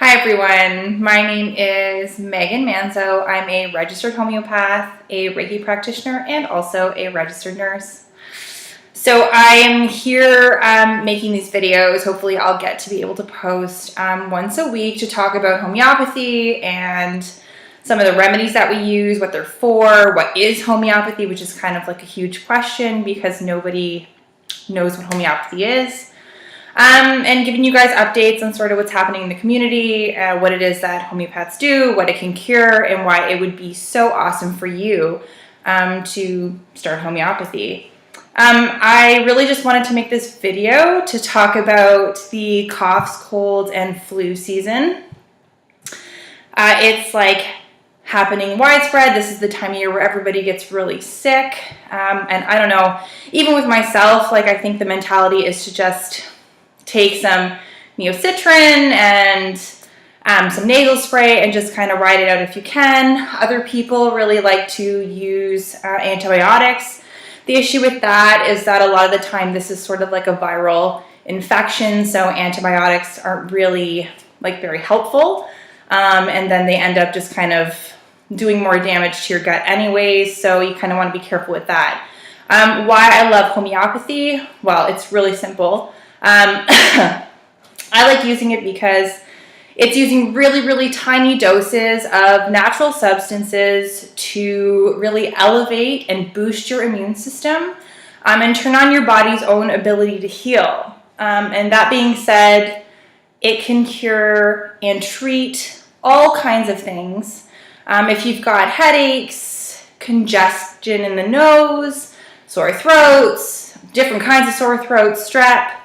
Hi everyone, my name is Megan Manzo. I'm a registered homeopath, a Reiki practitioner, and also a registered nurse. So I am here making these videos. Hopefully I'll get to be able to post once a week to talk about homeopathy and some of the remedies that we use, what they're for, what is homeopathy, which is kind of like a huge question because nobody knows what homeopathy is. And giving you guys updates on sort of what's happening in the community, what it is that homeopaths do, what it can cure, and why it would be so awesome for you to start homeopathy. I really just wanted to make this video to talk about the coughs, colds, and flu season. It's like happening widespread. This is the time of year where everybody gets really sick. And I don't know, even with myself, like I think the mentality is to just take some neocitrin and some nasal spray and just kind of ride it out if you can. Other people really like to use antibiotics. The issue with that is that a lot of the time this is sort of like a viral infection, so antibiotics aren't really like very helpful. And then they end up just kind of doing more damage to your gut anyways, so you kind of want to be careful with that. Why I love homeopathy? Well, it's really simple. I like using it because it's using really, really tiny doses of natural substances to really elevate and boost your immune system and turn on your body's own ability to heal. And that being said, it can cure and treat all kinds of things. If you've got headaches, congestion in the nose, sore throats, different kinds of sore throats, strep,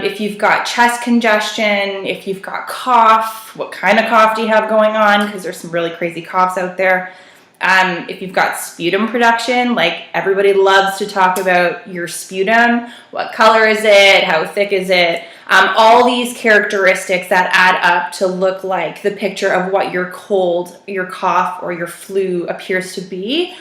if you've got chest congestion, if you've got cough, what kind of cough do you have going on? Because there's some really crazy coughs out there. If you've got sputum production, like everybody loves to talk about your sputum. What color is it? How thick is it? All these characteristics that add up to look like the picture of what your cold, your cough, or your flu appears to be.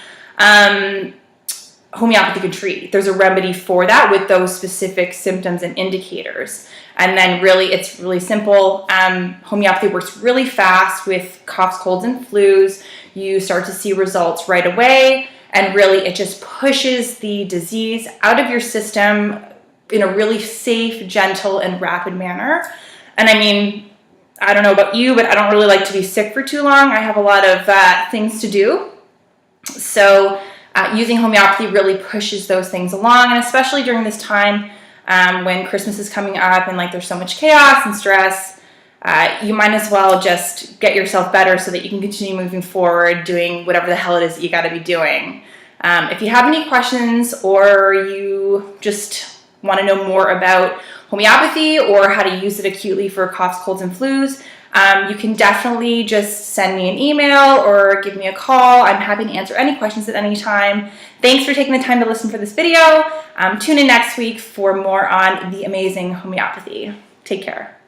Homeopathy can treat. There's a remedy for that with those specific symptoms and indicators. And then really, it's really simple. Homeopathy works really fast with coughs, colds, and flus. You start to see results right away. And really, it just pushes the disease out of your system in a really safe, gentle, and rapid manner. And I mean, I don't know about you, but I don't really like to be sick for too long. I have a lot of things to do. So using homeopathy really pushes those things along, and especially during this time when Christmas is coming up and like there's so much chaos and stress, you might as well just get yourself better so that you can continue moving forward doing whatever the hell it is that you got to be doing. If you have any questions or you just want to know more about homeopathy or how to use it acutely for coughs, colds, and flus, you can definitely just send me an email or give me a call. I'm happy to answer any questions at any time. Thanks for taking the time to listen for this video. Tune in next week for more on the amazing homeopathy. Take care.